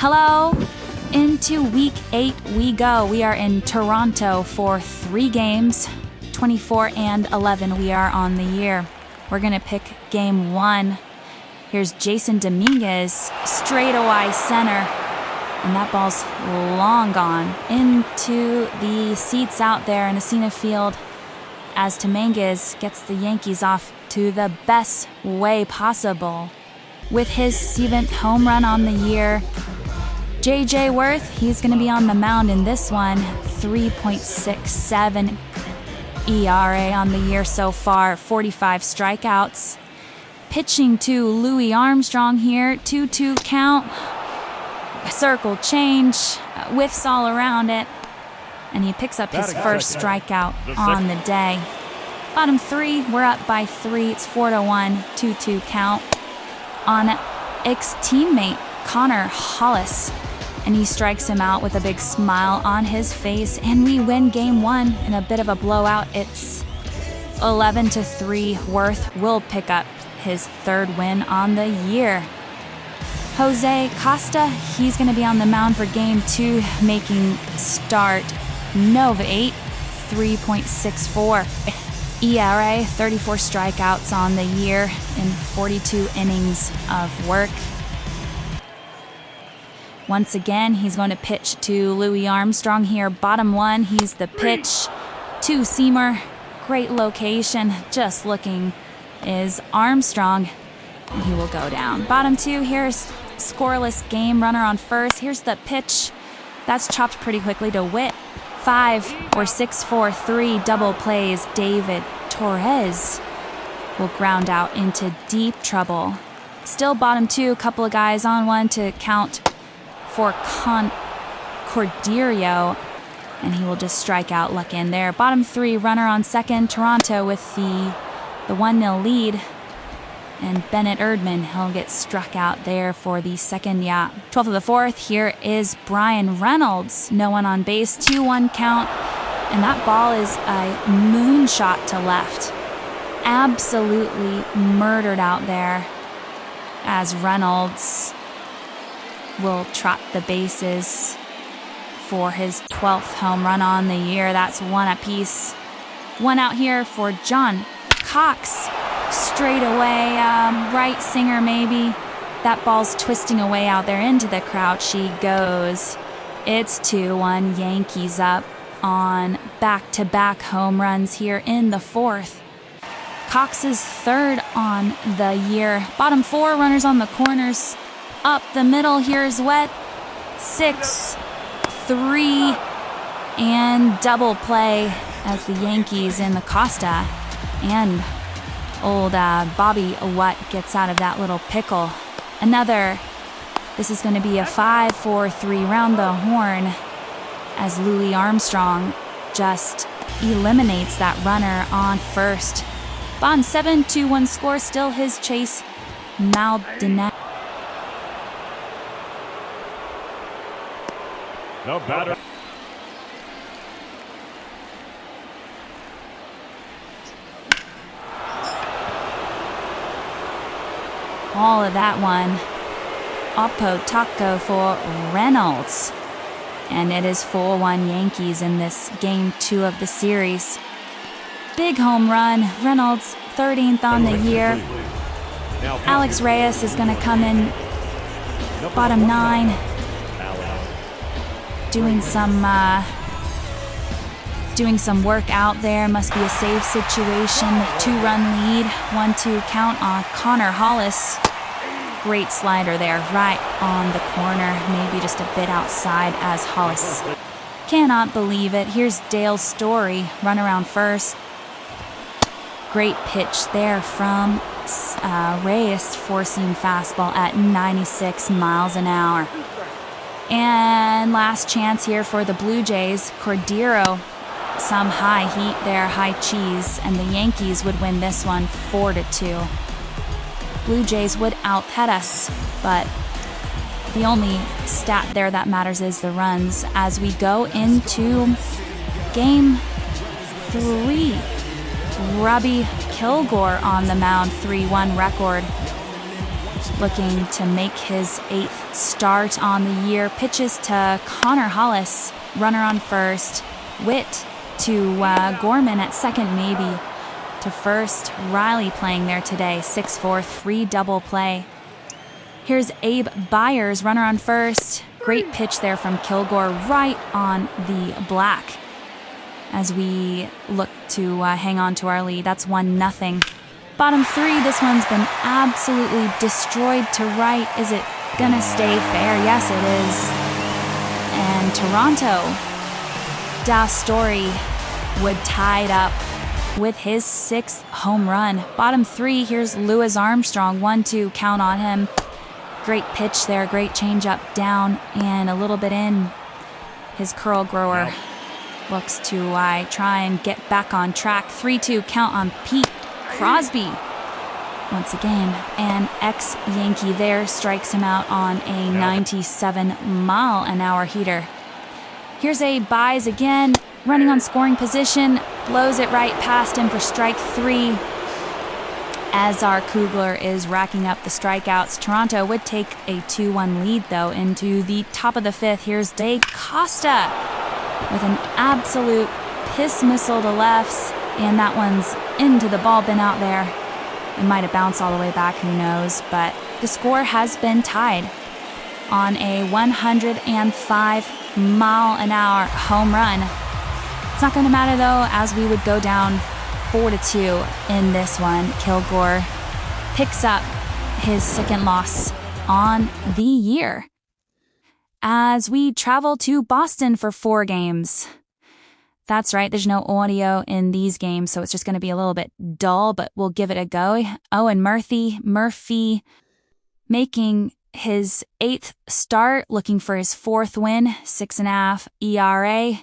Hello! Into week 8 we go. We are in Toronto for 3 games, 24 and 11 we are on the year. We're going to pick game 1. Here's Jason Dominguez, straightaway center. And that ball's long gone into the seats out there in Ascena Field as Dominguez gets the Yankees off to the best way possible. With his 7th home run on the year, J.J. Worth, he's going to be on the mound in this one. 3.67 ERA on the year so far, 45 strikeouts. Pitching to Louis Armstrong here, 2-2 count. Circle change, whiffs all around it, and he picks up his first strikeout on the day. Bottom 3, we're up by 3. It's 4-1, 2-2 count on ex-teammate Connor Hollis, and he strikes him out with a big smile on his face, and we win game 1 in a bit of a blowout. It's 11-3. Worth will pick up his 3rd win on the year. Jose Costa, he's going to be on the mound for game 2, making start Nova 8, 3.64 ERA, 34 strikeouts on the year in 42 innings of work. Once again, he's going to pitch to Louis Armstrong here. Bottom 1, he's the pitch. 2-seamer, great location, just looking is Armstrong. He will go down. Bottom 2, here's scoreless game, runner on first. Here's the pitch. That's chopped pretty quickly to Witt. 5 or 6-4-3 double plays. David Torres will ground out into deep trouble. Still bottom 2, a couple of guys on one to count for Cordeiro, and he will just strike out luck in there. Bottom 3, runner on second. Toronto with the 1-0 lead. And Bennett Erdman, he'll get struck out there for the second yacht. 12th of the 4th, here is Brian Reynolds. No one on base, 2-1 count. And that ball is a moonshot to left. Absolutely murdered out there as Reynolds will trot the bases for his 12th home run on the year. That's 1 apiece. 1 out here for John Cox. Straight away, right singer maybe. That ball's twisting away out there into the crowd. She goes. It's 2-1. Yankees up on back-to-back home runs here in the 4th. Cox's 3rd on the year. Bottom 4, runners on the corners. Up the middle, here's Wet. 6-3 and double play as the Yankees in the Costa and old Bobby Watt gets out of that little pickle. This is going to be a 5-4-3 round the horn as Louis Armstrong just eliminates that runner on first. Bond 7-2-1 score, still his chase. Maldonado. No batter. All of that one. Oppo Taco for Reynolds. And it is 4-1 Yankees in this game 2 of the series. Big home run. Reynolds, 13th on the year. Alex Reyes is going to come in bottom 9. Doing some work out there. Must be a safe situation. 2-run lead. 1-2 count on Connor Hollis. Great slider there, right on the corner. Maybe just a bit outside as Hollis. Cannot believe it. Here's Dale Story. Run around first. Great pitch there from Reyes. 4-seam fastball at 96 miles an hour. And last chance here for the Blue Jays. Cordeiro, some high heat there, high cheese, and the Yankees would win this one 4-2. Blue Jays would out-hit us, but the only stat there that matters is the runs as we go into game 3. Robbie Kilgore on the mound, 3-1 record. looking to make his 8th start on the year. Pitches to Connor Hollis, runner on first. Witt to Gorman at second, maybe to first. Riley playing there today, 6-4, 3 double play. Here's Abe Byers, runner on first. Great pitch there from Kilgore, right on the black as we look to hang on to our lead. That's 1-0. Bottom 3, this one's been absolutely destroyed to right. Is it gonna stay fair? Yes, it is. And Toronto, Das Story would tie it up with his 6th home run. Bottom 3, here's Louis Armstrong, 1-2, count on him. Great pitch there, great changeup down and a little bit in. His curl grower looks to try and get back on track. 3-2, count on Pete Crosby. Once again, an ex-Yankee there strikes him out on a 97-mile-an-hour heater. Here's a Byes again, running on scoring position, blows it right past him for strike 3. As our Kugler is racking up the strikeouts, Toronto would take a 2-1 lead, though, into the top of the 5th. Here's Dave Costa with an absolute piss missile to lefts, and that one's into the ball bin out there. It might have bounced all the way back, who knows, but the score has been tied on a 105-mile-an-hour home run. It's not going to matter, though, as we would go down 4-2 in this one. Kilgore picks up his 2nd loss on the year as we travel to Boston for 4 games. That's right, there's no audio in these games, so it's just going to be a little bit dull, but we'll give it a go. Owen Murphy making his 8th start, looking for his 4th win, 6.5 ERA.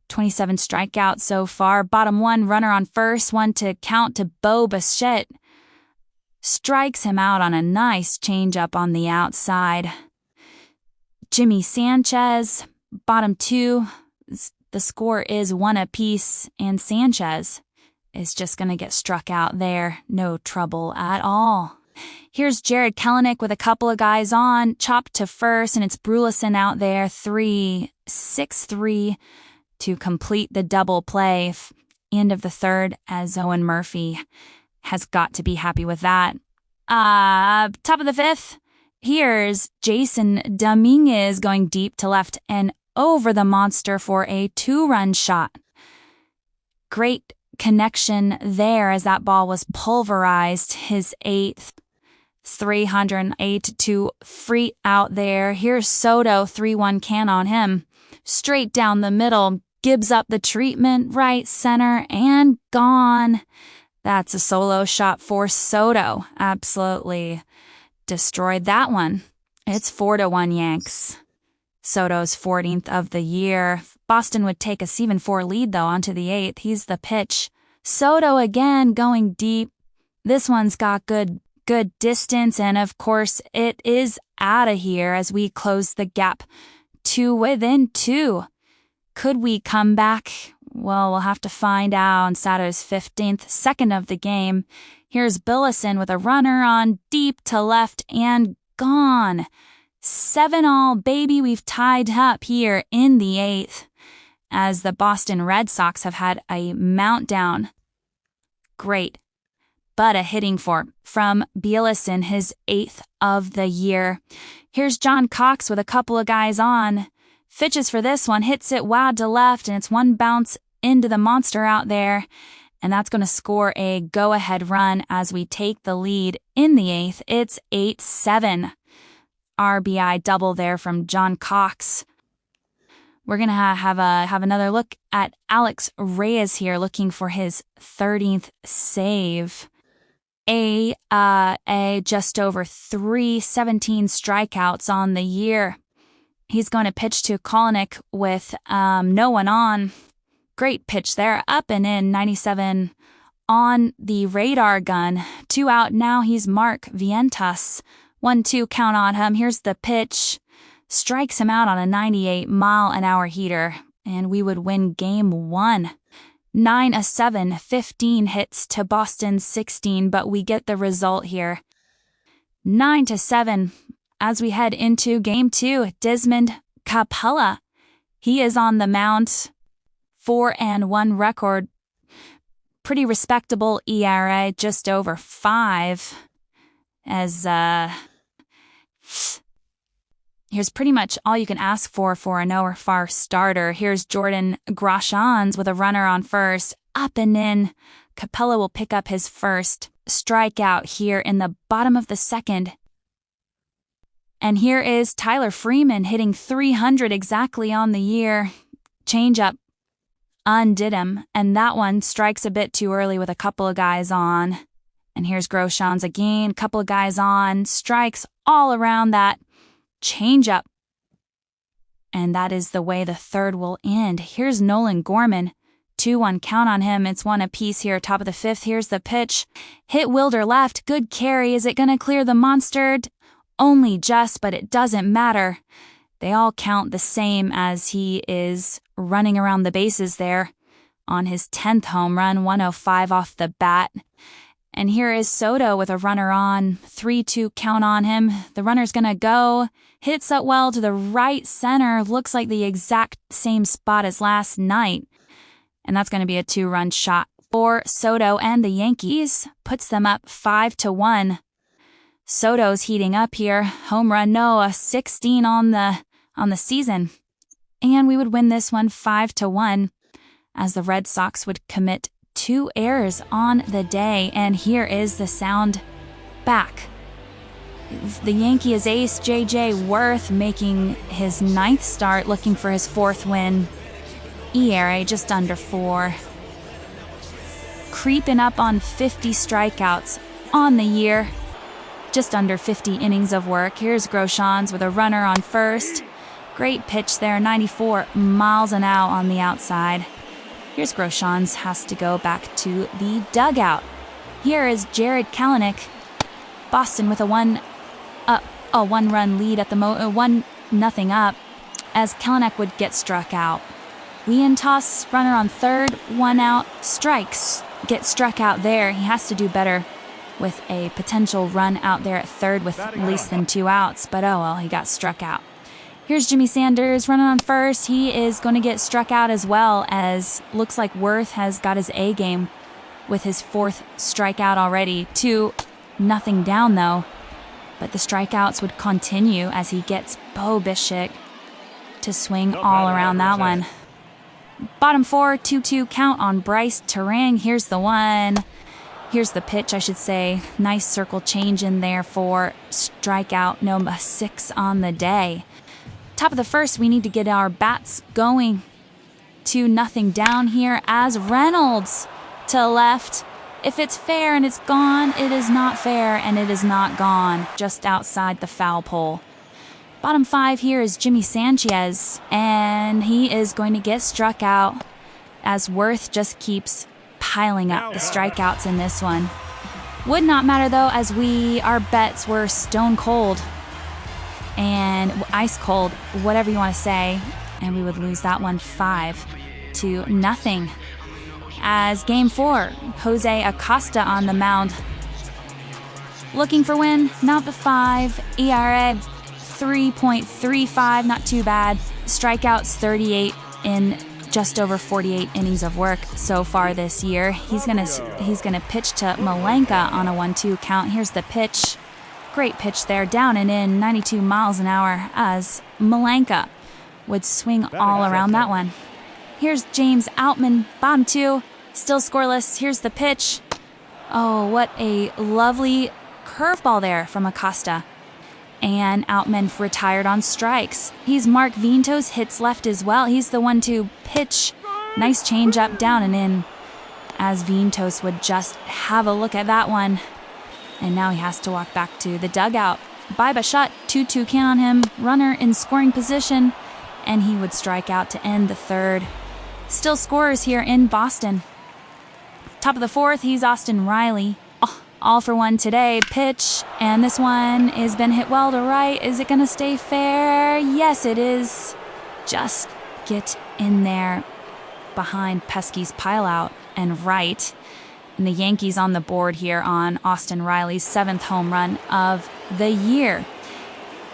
27 strikeouts so far. Bottom 1, runner on first, 1 to count to Bo Bichette. Strikes him out on a nice changeup on the outside. Jimmy Sanchez, bottom 2. The score is 1 apiece, and Sanchez is just going to get struck out there. No trouble at all. Here's Jared Kelenic with a couple of guys on, chopped to first, and it's Brulison out there, 6-3. To complete the double play. End of the 3rd, as Owen Murphy has got to be happy with that. Top of the 5th, here's Jason Dominguez going deep to left and over the monster for a 2-run shot. Great connection there as that ball was pulverized. His 8th, 308 to free out there. Here's Soto, 3-1 can on him. Straight down the middle. Gibbs up the treatment, right center, and gone. That's a solo shot for Soto. Absolutely destroyed that one. It's 4-1 Yanks. Soto's 14th of the year. Boston would take a 7-4 lead, though, onto the 8th. He's the pitch. Soto again going deep. This one's got good distance, and of course, it is out of here as we close the gap to within 2. Could we come back? Well, we'll have to find out on Sato's 15th, 2nd of the game. Here's Billison with a runner on deep to left and gone. 7-all, baby. We've tied up here in the 8th as the Boston Red Sox have had a meltdown. Great. But a hitting from Billison, his 8th of the year. Here's John Cox with a couple of guys on. Fitches for this one, hits it wide to left, and it's 1 bounce into the monster out there. And that's going to score a go-ahead run as we take the lead in the 8th. It's 8-7. RBI double there from John Cox. We're going to have another look at Alex Reyes here, looking for his 13th save. A just over 317 strikeouts on the year. He's going to pitch to Kelenic with no one on. Great pitch there, up and in, 97 on the radar gun. 2 out now, he's Mark Vientas. 1-2 count on him. Here's the pitch. Strikes him out on a 98-mile-an-hour heater, and we would win game 1. 9-7, 15 hits to Boston's 16, but we get the result here. 9-7. As we head into Game 2, Desmond Capella. He is on the mound. 4-1 record. Pretty respectable ERA, just over 5. As, here's pretty much all you can ask for a no or far starter. Here's Jordan Groshans with a runner on first. Up and in. Capella will pick up his first strikeout here in the bottom of the second. And here is Tyler Freeman hitting 300 exactly on the year. Changeup undid him, and that one strikes a bit too early with a couple of guys on. And here's Groshans again, couple of guys on, strikes all around that changeup. And that is the way the third will end. Here's Nolan Gorman. 2-1 count on him. It's 1 apiece here, top of the fifth. Here's the pitch. Hit Wilder left. Good carry. Is it going to clear the monster? Only just, but it doesn't matter. They all count the same as he is running around the bases there on his 10th home run, 105 off the bat. And here is Soto with a runner on, 3-2 count on him. The runner's going to go, hits up well to the right center, looks like the exact same spot as last night. And that's going to be a 2-run shot for Soto, and the Yankees puts them up 5-1. Soto's heating up here. Home run, no, a 16 on the season. And we would win this one 5-1 as the Red Sox would commit 2 errors on the day. And here is the sound back. The Yankees ace J.J. Worth making his 9th start, looking for his 4th win. ERA just under 4. Creeping up on 50 strikeouts on the year. Just under 50 innings of work. Here's Groshans with a runner on first. Great pitch there, 94 miles an hour on the outside. Here's Groshans, has to go back to the dugout. Here is Jared Kalanick. Boston with a 1-run lead at the 1-0 up as Kalanick would get struck out. Leon toss, runner on third, 1 out, strikes. Get struck out there. He has to do better with a potential run out there at third with less than 2 outs. But oh well, he got struck out. Here's Jimmy Sanders running on first. He is going to get struck out as well, as looks like Worth has got his A game with his 4th strikeout already. 2-0 down though. But the strikeouts would continue as he gets Bo Bichette to swing all around that one. Bottom 4, 2-2 count on Bryce Terang. Here's the one. Here's the pitch, I should say. Nice circle change in there for strikeout number 6 on the day. Top of the first, we need to get our bats going. 2-0 down here as Reynolds to left. If it's fair and it's gone, it is not fair and it is not gone. Just outside the foul pole. Bottom 5 here is Jimmy Sanchez, and he is going to get struck out as Worth just keeps piling up the strikeouts in this one. Would not matter though, as our bets were stone cold and ice cold, whatever you want to say, and we would lose that one 5-0. As Game 4, Jose Acosta on the mound. Looking for win, not the 5, ERA 3.35, not too bad. Strikeouts 38 in just over 48 innings of work so far this year. He's gonna pitch to Malenka on a 1-2 count. Here's the pitch. Great pitch there, down and in, 92 miles an hour as Malenka would swing all around that one. Here's James Outman, bottom 2, still scoreless. Here's the pitch. Oh, what a lovely curveball there from Acosta. And Outman retired on strikes. He's Mark Vientos, hits left as well. He's the one to pitch. Nice change up, down and in, as Vientos would just have a look at that one. And now he has to walk back to the dugout. Biba shot, 2-2 count on him. Runner in scoring position, and he would strike out to end the third. Still scorers here in Boston. Top of the 4th, he's Austin Riley. All for one today. Pitch, and this one has been hit well to right. Is it going to stay fair? Yes, it is. Just get in there behind Pesky's pileout and right. And the Yankees on the board here on Austin Riley's 7th home run of the year.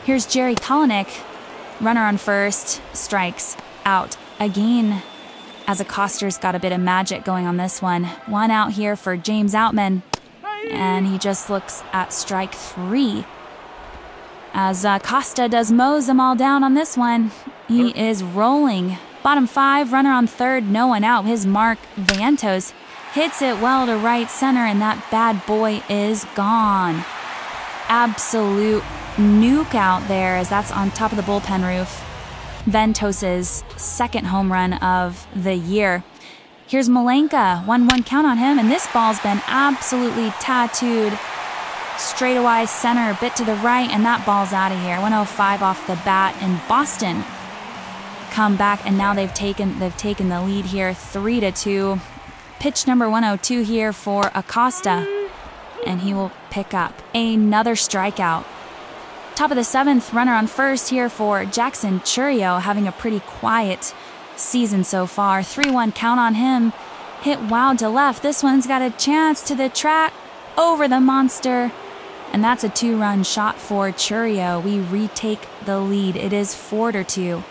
Here's Jerry Kelenic, runner on first, strikes out again, as Acosta's got a bit of magic going on this one. One out here for James Outman, and he just looks at strike 3. As Acosta does mows them all down on this one. He is rolling. Bottom 5, runner on third, no one out. His Mark Vientos hits it well to right center, and that bad boy is gone. Absolute nuke out there, as that's on top of the bullpen roof. Ventos' 2nd home run of the year. Here's Malenka, 1-1 count on him, and this ball's been absolutely tattooed. Straightaway center, bit to the right, and that ball's out of here. 105 off the bat, and Boston come back, and now they've taken the lead here, 3-2. Pitch number 102 here for Acosta, and he will pick up another strikeout. Top of the 7th, runner on first here for Jackson Chourio, having a pretty quiet season so far. 3-1 count on him. Hit wild to left. This one's got a chance to the track, over the monster. And that's a 2-run shot for Chourio. We retake the lead. It is 4-2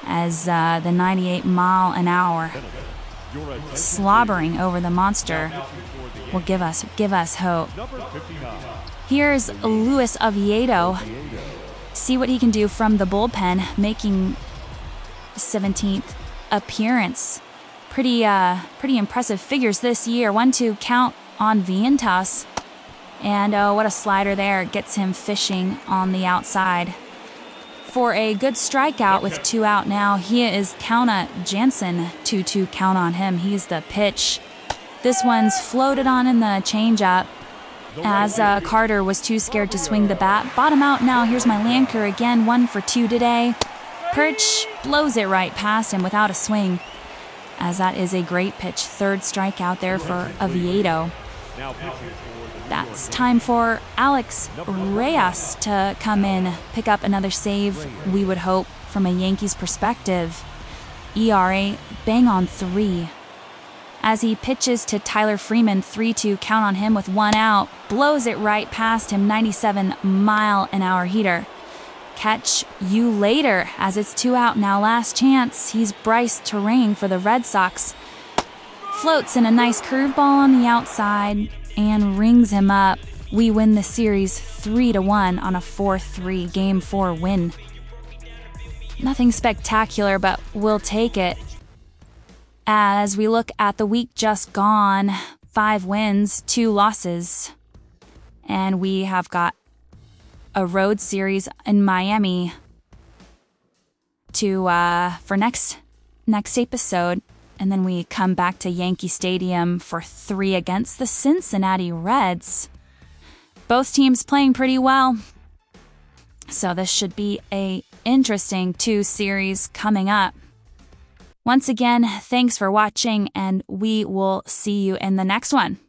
as the 98-mile-an-hour slobbering over the monster will give us hope. Here's Luis Oviedo. See what he can do from the bullpen, making 17th appearance. Pretty impressive figures this year. 1-2 count on Vientos. And what a slider there. Gets him fishing on the outside. For a good strikeout with 2 out now, he is Kauna Jansen. 2-2 count on him. He's the pitch. This one's floated on in the changeup, as Carter was too scared to swing the bat. Bottom out now. Here's my Lanker again, 1 for 2 today. Perch blows it right past him without a swing, as that is a great pitch. 3rd strikeout there for Oviedo. That's time for Alex Reyes to come in, pick up another save, we would hope, from a Yankees perspective. ERA bang on 3. As he pitches to Tyler Freeman, 3-2 count on him with 1 out. Blows it right past him, 97-mile-an-hour heater. Catch you later, as it's 2 out now. Last chance. He's Bryce Terang for the Red Sox. Floats in a nice curveball on the outside and rings him up. We win the series 3-1 on a 4-3 Game 4 win. Nothing spectacular, but we'll take it. As we look at the week just gone, 5 wins, 2 losses. And we have got a road series in Miami for next episode. And then we come back to Yankee Stadium for 3 against the Cincinnati Reds. Both teams playing pretty well. So this should be an interesting 2 series coming up. Once again, thanks for watching, and we will see you in the next one.